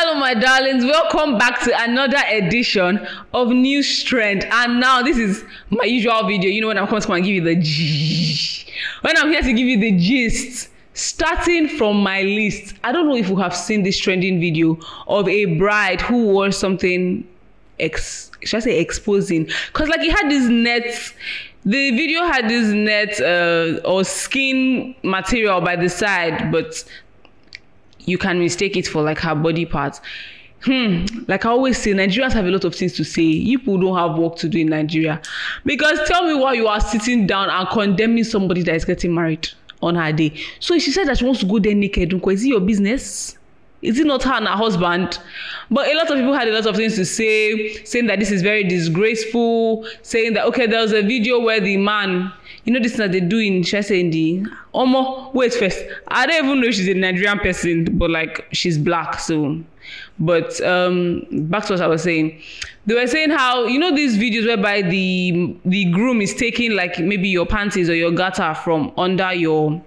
Hello my darlings, welcome back to another edition of News Trend. And now this is my usual video. You know when I'm coming to come and give you the when I'm here to give you the gist, starting from my list. I don't know if you have seen this trending video of a bride who wore something should I say exposing, because like it had this net. The video had this net or skin material by the side, but you can mistake it for like her body part. Like I always say, Nigerians have a lot of things to say. You people don't have work to do in Nigeria. Because tell me why you are sitting down and condemning somebody that is getting married on her day. So she said that she wants to go there naked. Is it your business? Is it not her and her husband? But a lot of people had a lot of things to say, saying that this is very disgraceful, saying that, okay, there was a video where the man, you know this thing that they do in, should I say in the, wait first, I don't even know if she's a Nigerian person, but like she's black, so. But back to what I was saying. They were saying how, you know these videos whereby the groom is taking like maybe your panties or your garter from under your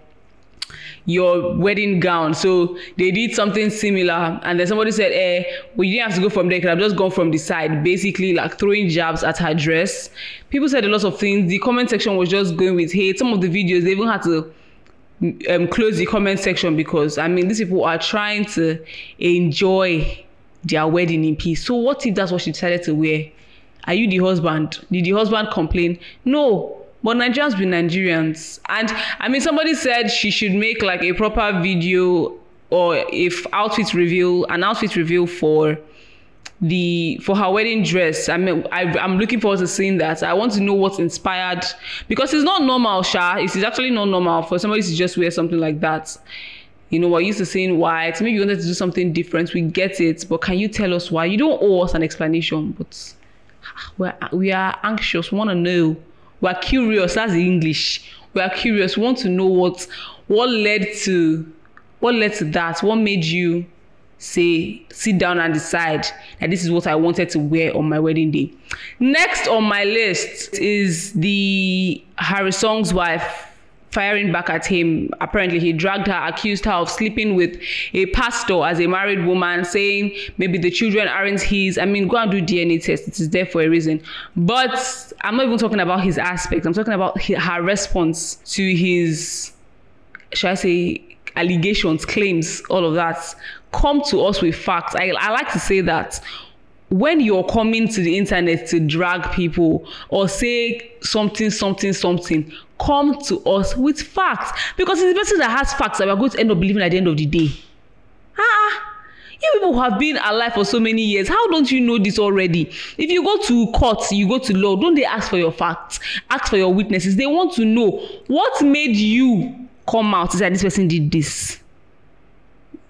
wedding gown. So they did something similar, and then somebody said, well, you didn't have to go from there, you could have just gone from the side, basically like throwing jabs at her dress. People said a lot of things. The comment section was just going with hate. Some of the videos, they even had to close the comment section because, I mean, these people are trying to enjoy their wedding in peace. So what if that's what she decided to wear? Are you the husband? Did the husband complain? No. But Nigerians be Nigerians. And I mean, somebody said she should make like a proper video or if an outfit reveal for her wedding dress. I mean, I'm looking forward to seeing that. I want to know what's inspired, because it's not normal, Sha. It is actually not normal for somebody to just wear something like that. You know, we're used to seeing white. Maybe you wanted to do something different. We get it. But can you tell us why? You don't owe us an explanation, but we are anxious. We want to know. We're curious. That's the English. We are curious. We want to know what led to that. What made you say, sit down and decide that this is what I wanted to wear on my wedding day. Next on my list is the Harrysong's wife firing back at him. Apparently he dragged her, accused her of sleeping with a pastor as a married woman, saying maybe the children aren't his. I mean, go and do DNA test. It is there for a reason. But I'm not even talking about his aspect. I'm talking about her response to his, should I say, allegations, claims, all of that. Come to us with facts. I like to say that when you're coming to the internet to drag people or say something, come to us with facts, because it's the person that has facts that we're going to end up believing at the end of the day. You people have been alive for so many years. How don't you know this already? If you go to court, you go to law, don't they ask for your facts? Ask for your witnesses. They want to know what made you come out to say this person did this.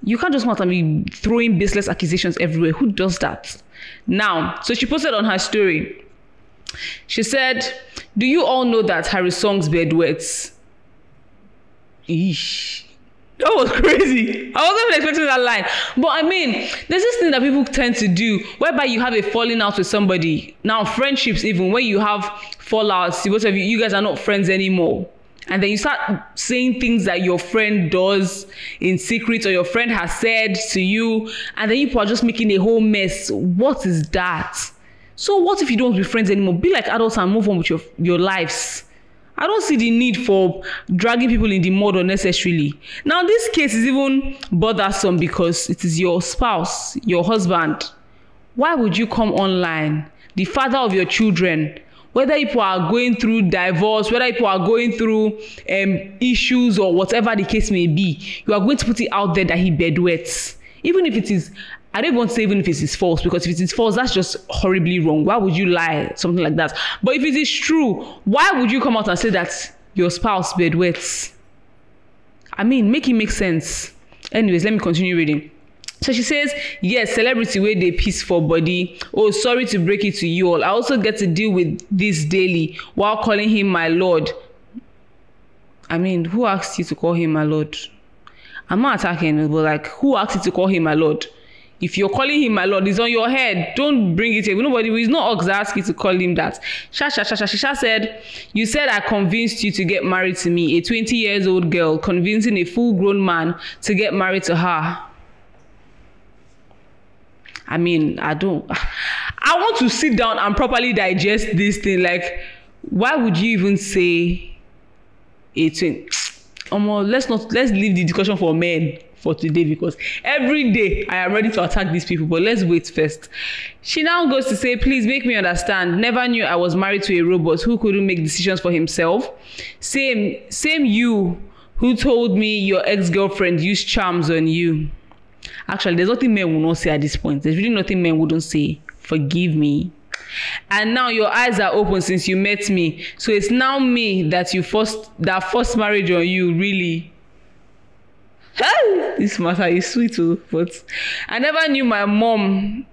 You can't just come out and be throwing baseless accusations everywhere. Who does that? Now, so she posted on her story. She said, do you all know that Harrysong's bed wets? Eesh. That was crazy. I wasn't even expecting that line. But I mean, there's this thing that people tend to do whereby you have a falling out with somebody. Now, friendships, even when you have fallouts, both of you guys are not friends anymore. And then you start saying things that your friend does in secret or your friend has said to you, and then you are just making a whole mess. What is that? So what if you don't be friends anymore? Be like adults and move on with your lives. I don't see the need for dragging people in the mud unnecessarily. Now, this case is even bothersome because it is your spouse, your husband. Why would you come online, the father of your children, whether people are going through divorce, whether people are going through issues or whatever the case may be, you are going to put it out there that he bedwets. Even if it is, I don't want to say even if it is false, because if it is false, that's just horribly wrong. Why would you lie? Something like that. But if it is true, why would you come out and say that your spouse bedwets? I mean, make it make sense. Anyways, let me continue reading. So she says, yes, celebrity wey dey peace for body. Oh, sorry to break it to you all. I also get to deal with this daily while calling him my lord. I mean, who asked you to call him my lord? I'm not attacking, but like, who asked you to call him my lord? If you're calling him my lord, it's on your head. Don't bring it here. Nobody, it's not us that asked you to call him that. Sha said, you said I convinced you to get married to me, a 20-year-old girl convincing a full-grown man to get married to her. I mean, I want to sit down and properly digest this thing. Like, why would you even say 18? Let's leave the discussion for men for today, because every day I am ready to attack these people, but let's wait first. She now goes to say, please make me understand. Never knew I was married to a robot who couldn't make decisions for himself. Same you who told me your ex-girlfriend used charms on you. Actually, there's nothing men will not say at this point. There's really nothing men wouldn't say. Forgive me. And now your eyes are open since you met me. So it's now me that forced marriage on you, really. This matter is sweet too, but I never knew my mom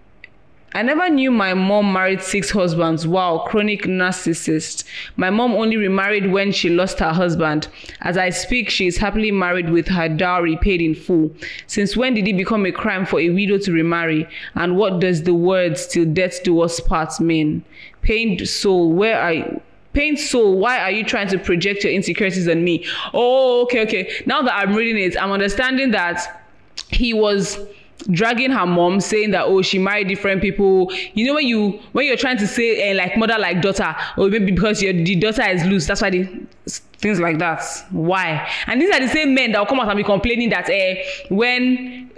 married 6 husbands. Wow, chronic narcissist. My mom only remarried when she lost her husband. As I speak, she is happily married with her dowry paid in full. Since when did it become a crime for a widow to remarry? And what does the words "till death do us part" mean? Pained soul, why are you trying to project your insecurities on me? Oh, okay. Now that I'm reading it, I'm understanding that he was dragging her mom, saying that, oh, she married different people. You know, when you're trying to say like mother like daughter, or maybe because the daughter is loose, that's why things like that. Why? And these are the same men that will come out and be complaining that when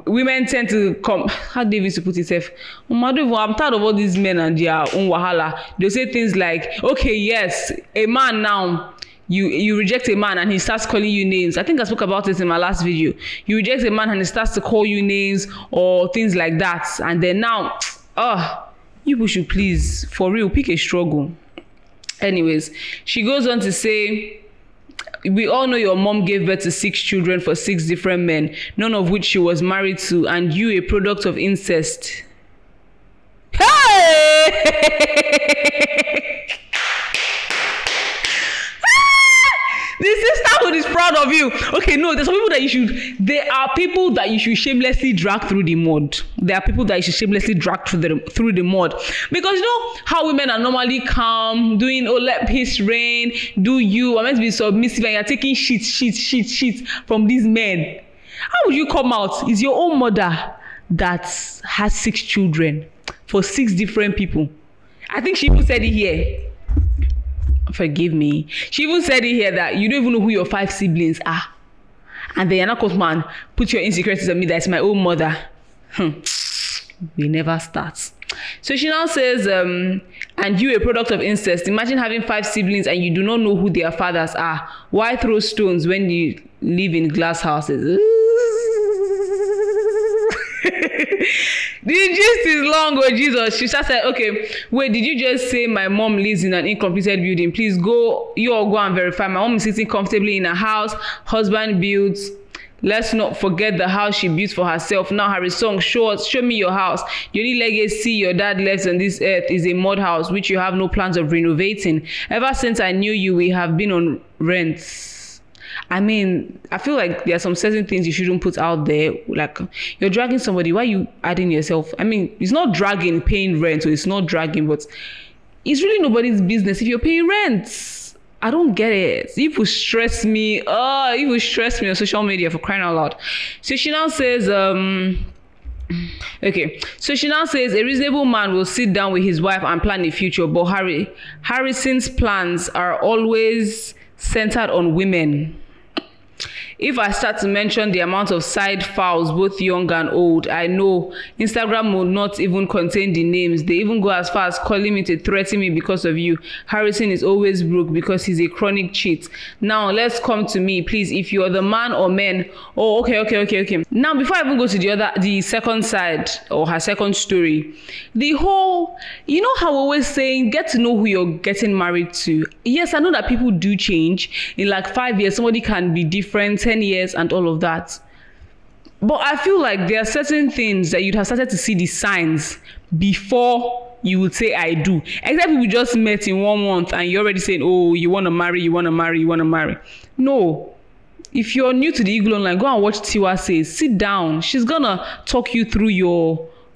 women tend to come, how David used to put himself, I'm tired of all these men and their own wahala. They'll say things like, okay, yes, a man now, you reject a man and he starts calling you names. I think I spoke about it in my last video. You reject a man and he starts to call you names or things like that. And then now, you people should please, for real, pick a struggle. Anyways, she goes on to say, we all know your mom gave birth to 6 children for 6 different men, none of which she was married to, and you a product of incest. Hey! The sisterhood is proud of you. Okay, no, there are people that you should shamelessly drag through the mud. There are people that you should shamelessly drag through the mud. Because you know how women are normally calm, doing, oh, let peace reign, do you, are meant to be submissive, and you're taking shit from these men. How would you come out? It's your own mother that has 6 children for 6 different people. I think she even said it here. Forgive me. She even said it here that you don't even know who your 5 siblings are. And then you're not man, put your insecurities on me, that's my own mother. We never start. So she now says, and you a product of incest. Imagine having 5 siblings and you do not know who their fathers are. Why throw stones when you live in glass houses? The gist is long, oh Jesus. She just said, okay, wait, did you just say my mom lives in an incompleted building? Please you all go and verify. My mom is sitting comfortably in a house, husband builds. Let's not forget the house she built for herself. Now Harrysong, show me your house. The only legacy your dad left on this earth is a mud house, which you have no plans of renovating. Ever since I knew you, we have been on rents. I mean, I feel like there are some certain things you shouldn't put out there. Like, you're dragging somebody, why are you adding yourself? I mean, it's not dragging paying rent, or it's not dragging, but it's really nobody's business if you're paying rent. I don't get it. People stress me. People stress me on social media, for crying out loud. So she now says, okay. So she now says, a reasonable man will sit down with his wife and plan a future, but Harrison's plans are always centered on women. If I start to mention the amount of side fouls, both young and old, I know Instagram will not even contain the names. They even go as far as calling me to threaten me because of you. Harrison is always broke because he's a chronic cheat. Now, let's come to me, please. If you're the man or men. Oh, okay. Now, before I even go to the second side, or her second story, the whole, you know how we're always saying, get to know who you're getting married to. Yes, I know that people do change. In like 5 years, somebody can be different, 10 years and all of that. But I feel like there are certain things that you'd have started to see the signs before you would say I do. Except if we just met in 1 month and you're already saying, oh, you want to marry. No. If you're new to the Eagle Online, go and watch Tiwa Says. Sit down. She's gonna talk you through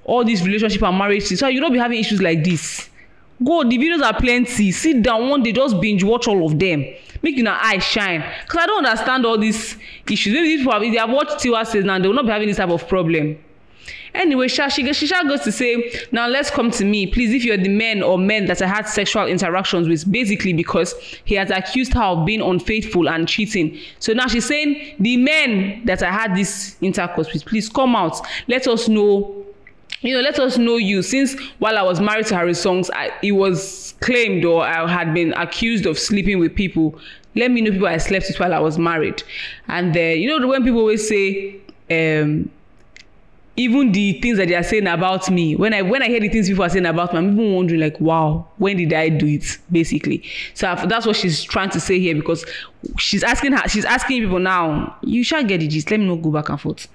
all these relationship and marriage things, so you don't be having issues like this. Go, the videos are plenty. Sit down one day, just binge watch all of them. Make your eyes shine. Because I don't understand all these issues. Maybe these people, if they have watched Tiwa Says now, they will not be having this type of problem. Anyway, she goes to say, now let's come to me. Please, if you're the men that I had sexual interactions with, basically because he has accused her of being unfaithful and cheating. So now she's saying, the men that I had this intercourse with, please come out. Let us know. Let us know you. Since while I was married to Harrysong, it was claimed or I had been accused of sleeping with people. Let me know people I slept with while I was married. And when people always say, even the things that they are saying about me, when I hear the things people are saying about me, I'm even wondering like, wow, when did I do it? Basically. So that's what she's trying to say here, because she's asking people now, you shall get the gist. Let me not go back and forth.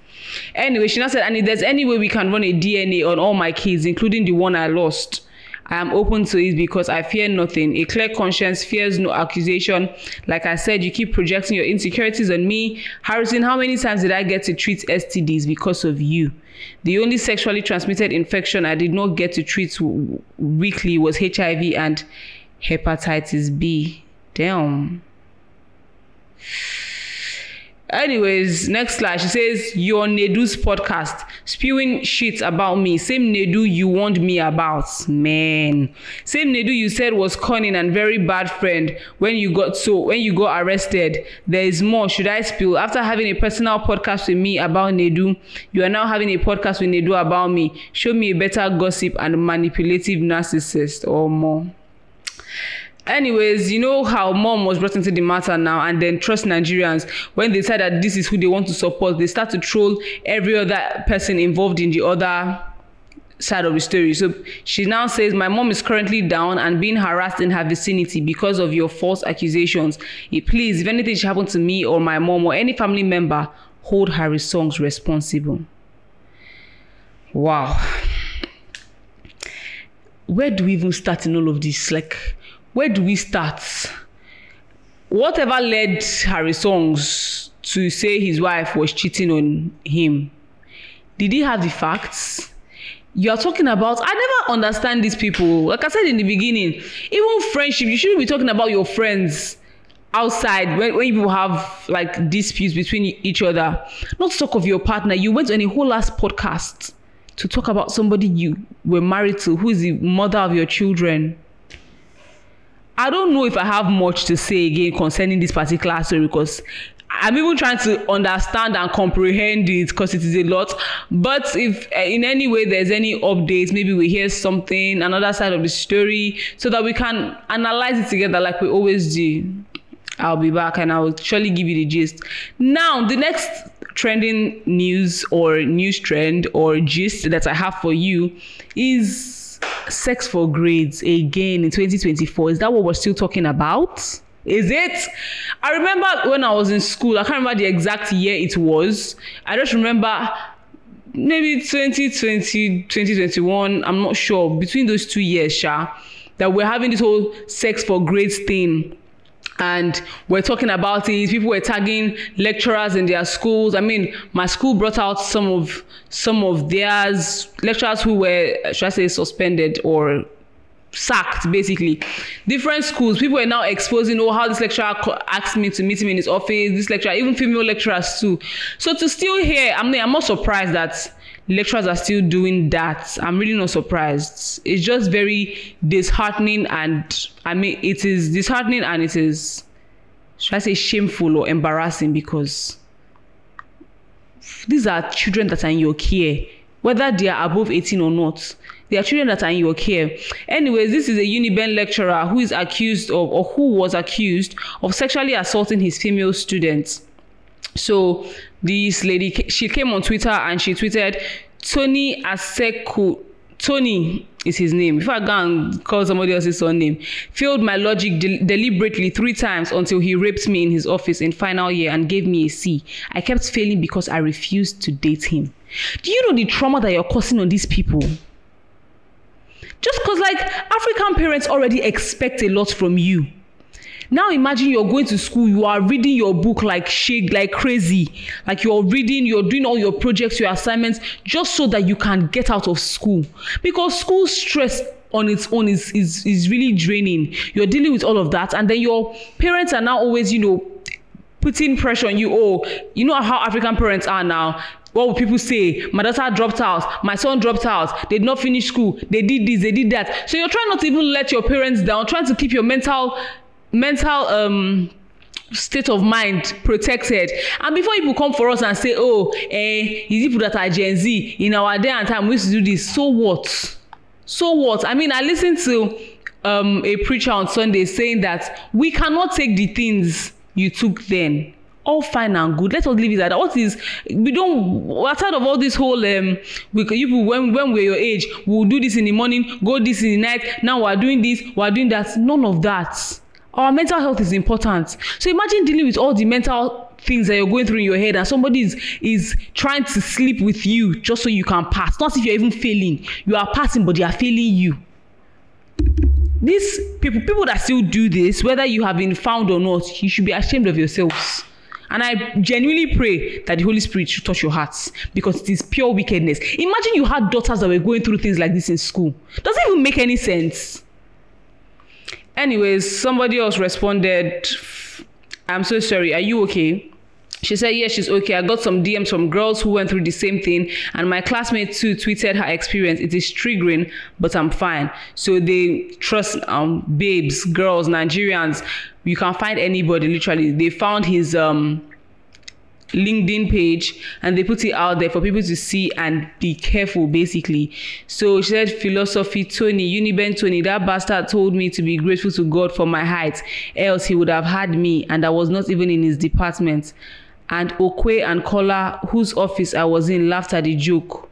Anyway, she now said, and if there's any way we can run a DNA on all my kids, including the one I lost, I am open to it because I fear nothing. A clear conscience fears no accusation. Like I said, you keep projecting your insecurities on me. Harrison, how many times did I get to treat STDs because of you? The only sexually transmitted infection I did not get to treat weekly was HIV and hepatitis B. Damn. Anyways, next slide. She says, you're Nedu's podcast, spewing shit about me. Same Nedu you warned me about. Man. Same Nedu you said was cunning and very bad friend when you got arrested. There is more. Should I spill? After having a personal podcast with me about Nedu, you are now having a podcast with Nedu about me. Show me a better gossip and manipulative narcissist or more. Anyways, you know how mom was brought into the matter now, and then Trust Nigerians, when they said that this is who they want to support, they start to troll every other person involved in the other side of the story. So she now says, my mom is currently down and being harassed in her vicinity because of your false accusations. Please, if anything should happen to me or my mom or any family member, hold Harrysong responsible. Wow. Where do we even start in all of this? Like, where do we start? Whatever led Harrysong to say his wife was cheating on him, did he have the facts? You are talking about, I never understand these people. Like I said in the beginning, even friendship, you shouldn't be talking about your friends outside when you have like disputes between each other. Not to talk of your partner. You went on a whole last podcast to talk about somebody you were married to, who is the mother of your children. I don't know if I have much to say again concerning this particular story, because I'm even trying to understand and comprehend it, because it is a lot. But if in any way there's any updates, maybe we hear something, another side of the story, so that we can analyze it together like we always do, I'll be back and I will surely give you the gist. Now, the next trending news or news trend or gist that I have for you is sex for grades again in 2024. Is that what we're still talking about? Is it? I remember when I was in school, I can't remember the exact year it was. I just remember maybe 2020, 2021, I'm not sure, between those 2 years, that we're having this whole sex for grades thing. And we're talking about it. People were tagging lecturers in their schools. I mean, my school brought out some of theirs, lecturers who were, should I say, suspended or sacked, basically. Different schools, people were now exposing, how this lecturer asked me to meet him in his office, this lecturer, even female lecturers too. So to still hear, I'm not surprised that lecturers are still doing that. I'm really not surprised. It's just very disheartening, and it is disheartening, and it is, should I say, shameful or embarrassing, because these are children that are in your care, whether they are above 18 or not. They are children that are in your care. Anyways, this is a Uniben lecturer who is accused of, or who was accused of sexually assaulting his female students. So this lady, she came on Twitter and she tweeted, Tony Aseku, Tony is his name. If I go and call somebody else's surname, failed my logic deliberately 3 times until he raped me in his office in final year and gave me a C. I kept failing because I refused to date him. Do you know the trauma that you're causing on these people? Just because, like, African parents already expect a lot from you. Now imagine you're going to school, you are reading your book like crazy. Like you're doing all your projects, your assignments, just so that you can get out of school. Because school stress on its own is really draining. You're dealing with all of that, and then your parents are now always, putting pressure on you. Oh, you know how African parents are now. what will people say? My daughter dropped out, my son dropped out, they did not finish school, they did this, they did that. So you're trying not to even let your parents down, trying to keep your mental state of mind protected. And before people come for us and say, oh, is people that are Gen Z, in our day and time we used to do this, so what? So what? I mean, I listened to a preacher on Sunday saying that we cannot take the things you took then. All fine and good. Let us leave it at that. We're tired of all this whole when we're your age, we'll do this in the morning, go this in the night. Now we're doing this, we're doing that. None of that. Our mental health is important. So imagine dealing with all the mental things that you're going through in your head, and somebody is trying to sleep with you just so you can pass. Not if you're even failing. You are passing, but they are failing you. These people that still do this, whether you have been found or not, you should be ashamed of yourselves. And I genuinely pray that the Holy Spirit should touch your hearts, because it is pure wickedness. Imagine you had daughters that were going through things like this in school. Doesn't even make any sense. Anyways, somebody else responded, I'm so sorry, are you okay? She said, yes, she's okay. I got some DMs from girls who went through the same thing, and my classmate too tweeted her experience. It is triggering, but I'm fine. So they trust babes, girls, Nigerians. You can find anybody, literally. They found his LinkedIn page and they put it out there for people to see and be careful, basically. So she said, philosophy Tony, Uniben Tony, that bastard told me to be grateful to God for my height, else he would have had me, and I was not even in his department. And Okwe and Kola, whose office I was in, laughed at the joke.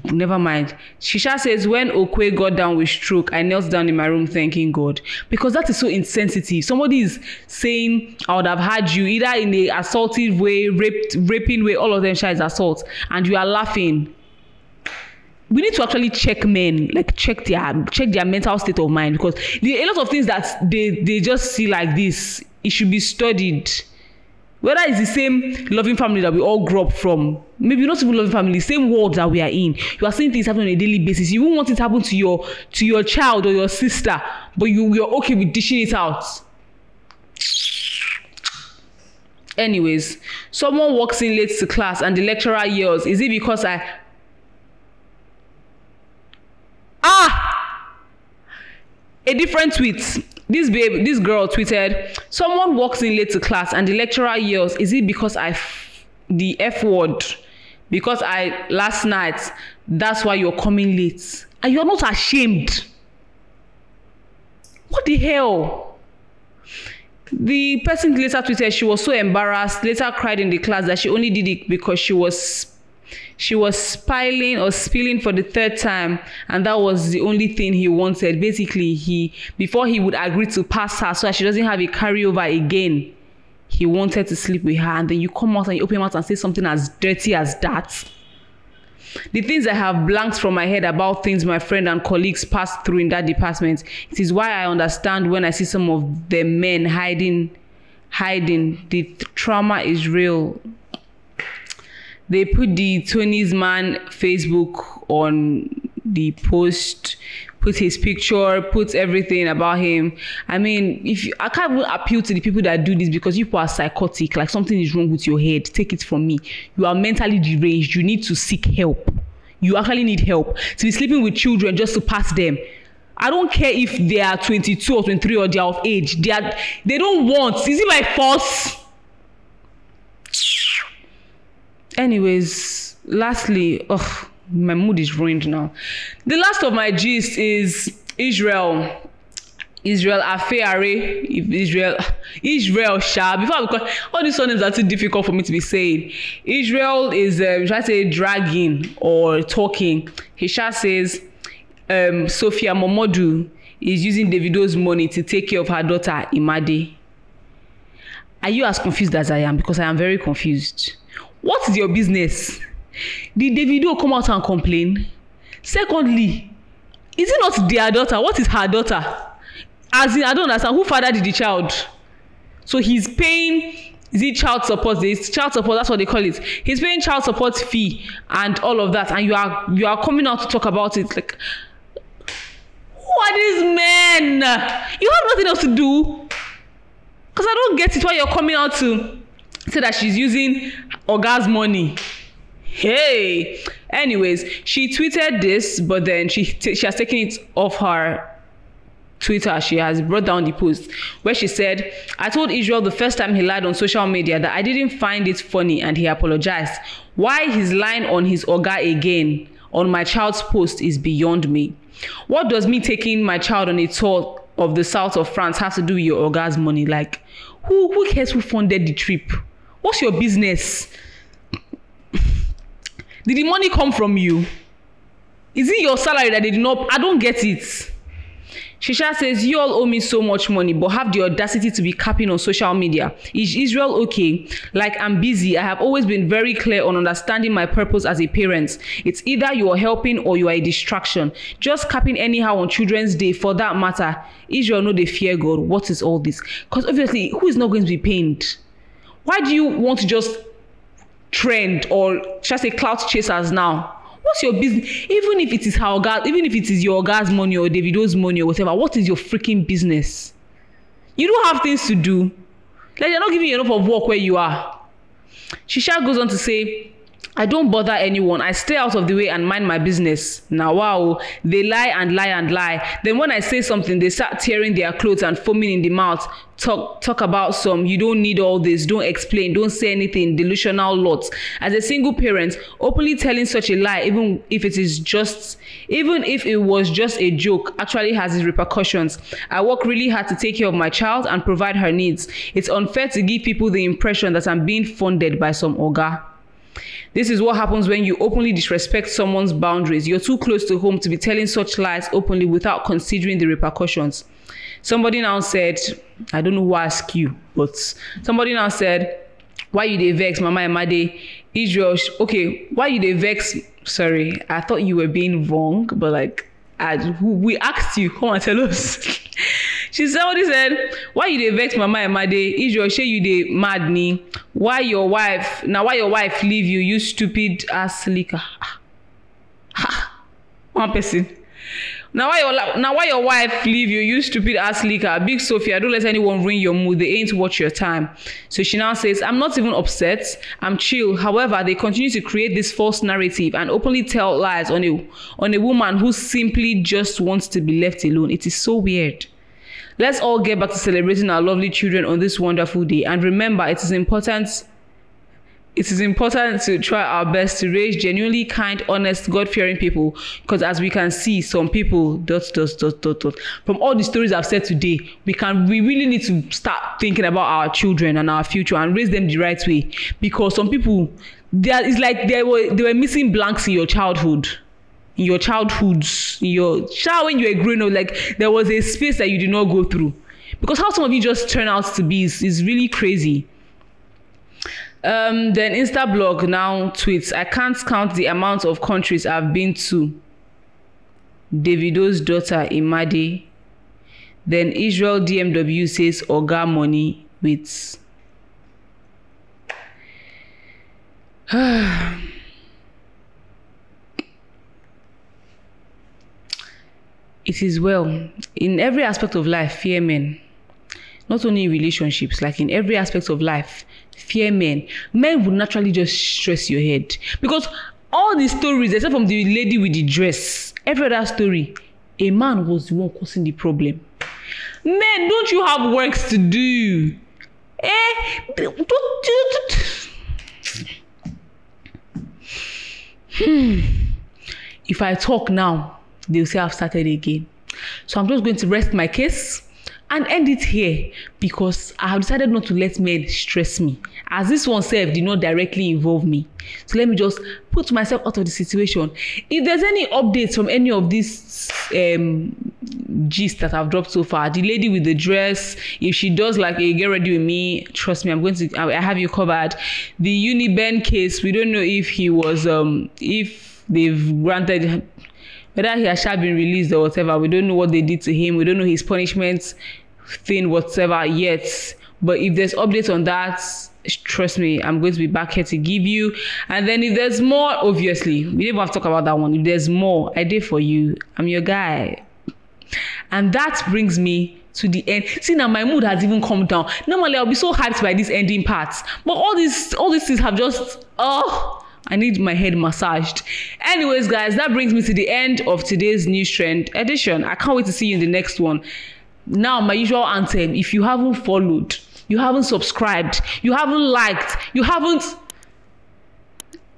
Never mind. Shisha says, when Okwe got down with stroke, I knelt down in my room thanking God. Because that is so insensitive. Somebody is saying, I would have had you either in a assaultive way, raping way, all of them share is assault, and you are laughing. We need to actually check men, like check their mental state of mind, because a lot of things that they just see like this, it should be studied. Whether it's the same loving family that we all grew up from, maybe not even loving family, same world that we are in. You are seeing things happen on a daily basis. You won't want it to happen to your child or your sister, but you're okay with dishing it out. Anyways, someone walks in late to class and the lecturer yells, is it because a different tweet. This girl tweeted, someone walks in late to class and the lecturer yells, is it because the F word? Because last night, that's why you're coming late. And you're not ashamed. What the hell? The person later tweeted she was so embarrassed, later cried in the class that she only did it because she was spilling or spilling for the third time, and that was the only thing he wanted. Basically, before he would agree to pass her so that she doesn't have a carryover again, he wanted to sleep with her. And then you come out and you open your mouth and say something as dirty as that. The things I have blanks from my head about things my friend and colleagues passed through in that department. It is why I understand when I see some of the men hiding. The trauma is real. They put the Tony's man Facebook on the post, put his picture, put everything about him. I mean, I can't even appeal to the people that do this, because you people are psychotic, like something is wrong with your head. Take it from me. You are mentally deranged. You need to seek help. You actually need help. To be sleeping with children just to pass them. I don't care if they are 22 or 23 or they are of age. They don't want. Is it by force? Anyways, lastly, my mood is ruined now. The last of my gist is Israel. Israel Afeare. Israel Sha. Because all these names are too difficult for me to be saying. Israel is should I say dragging or talking. Hisha says Sophia Momodu is using Davido's money to take care of her daughter Imade. Are you as confused as I am? Because I am very confused. What is your business? Did Davido come out and complain? Secondly, is it not their daughter? What is her daughter? As in, I don't understand. Who fathered the child? So he's paying, is it child support? It's child support, that's what they call it. He's paying child support fee and all of that, and you are coming out to talk about it. Like, who are these men? You have nothing else to do? Because I don't get it why you're coming out to said that she's using Oga's money. Hey, anyways, she tweeted this, but then she has taken it off her Twitter. She has brought down the post where she said, I told Israel the first time he lied on social media that I didn't find it funny, and he apologized. Why he's lying on his Oga again on my child's post is beyond me. What does me taking my child on a tour of the south of France have to do with your Oga's money? Like, who cares who funded the trip? What's your business? Did the money come from you? Is it your salary that they did not? I don't get it. Shisha says, you all owe me so much money, but have the audacity to be capping on social media. Is Israel okay? Like, I'm busy. I have always been very clear on understanding my purpose as a parent. It's either you are helping or you are a distraction. Just capping anyhow on Children's Day, for that matter. Israel know they fear God. What is all this? Because obviously, who is not going to be pained? Why do you want to just trend, or should I say clout chasers now? What's your business? Even if it is even if it is your Oga's money or Davido's money or whatever, what is your freaking business? You don't have things to do. Like, they're not giving you enough of work where you are. Shisha goes on to say, I don't bother anyone. I stay out of the way and mind my business. Now, wow, they lie and lie and lie. Then when I say something, they start tearing their clothes and foaming in the mouth. Talk about some, you don't need all this, don't explain, don't say anything, delusional lots. As a single parent, openly telling such a lie, even if it was just a joke, actually has its repercussions. I work really hard to take care of my child and provide her needs. It's unfair to give people the impression that I'm being funded by some Oga. This is what happens when you openly disrespect someone's boundaries. You're too close to home to be telling such lies openly without considering the repercussions. Somebody now said, I don't know who asked you, but somebody now said, why you dey vex, Mama Emade? Israel, okay, why you dey vex? Sorry, I thought you were being wrong, but like, we asked you, come and tell us. Somebody said, why you dey vex, Mama Emade? Israel, say you dey mad ni? Why your wife leave you, you stupid ass liquor? One person. Now why your wife leave you, you stupid ass liquor? Big Sophia, don't let anyone ruin your mood. They ain't watch your time. So she now says, I'm not even upset. I'm chill. However, they continue to create this false narrative and openly tell lies on a woman who simply just wants to be left alone. It is so weird. Let's all get back to celebrating our lovely children on this wonderful day. And remember, it is important to try our best to raise genuinely kind, honest, God-fearing people. Because as we can see, some people, from all the stories I've said today, we really need to start thinking about our children and our future and raise them the right way. Because some people, it's like they were missing blanks in your childhood. When you were growing up, like there was a space that you did not go through. Because how some of you just turn out to be is really crazy. Then Instablog now tweets, I can't count the amount of countries I've been to. Davido's daughter Imade. Then Israel DMW says Oga money with it is well. In every aspect of life, fear men. Not only in relationships, like in every aspect of life, fear men. Men would naturally just stress your head. Because all the stories, except from the lady with the dress, every other story, a man was the one causing the problem. Men, don't you have works to do? If I talk now, they'll say I've started again. So I'm just going to rest my case and end it here, because I have decided not to let men stress me, as this one self did not directly involve me. So let me just put myself out of the situation. If there's any updates from any of these gist that I've dropped so far, the lady with the dress, if she does like a get ready with me, trust me, I have you covered. The Uniben case, we don't know if he was if they've granted, whether he has been released or whatever. We don't know what they did to him. We don't know his punishment thing whatsoever yet. But if there's updates on that, trust me, I'm going to be back here to give you. And then if there's more, obviously, we didn't have to talk about that one. If there's more, I did for you. I'm your guy. And that brings me to the end. See, now my mood has even come down. Normally I'll be so hyped by this ending parts, but all these things have just I need my head massaged. Anyways, guys, that brings me to the end of today's news trend edition. I can't wait to see you in the next one. Now, my usual anthem: if you haven't followed, you haven't subscribed, you haven't liked, you haven't,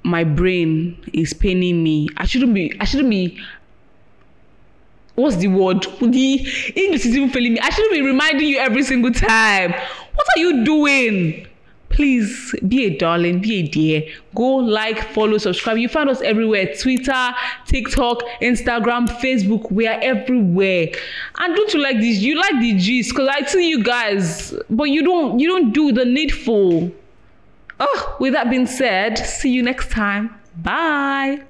my brain is paining me. I shouldn't be, what's the word? The English is even failing me. I shouldn't be reminding you every single time. What are you doing? Please be a darling, be a dear. Go like, follow, subscribe. You find us everywhere: Twitter, TikTok, Instagram, Facebook. We are everywhere. And don't you like this? You like the gist, because I see you guys, but you don't do the needful. With that being said, see you next time. Bye.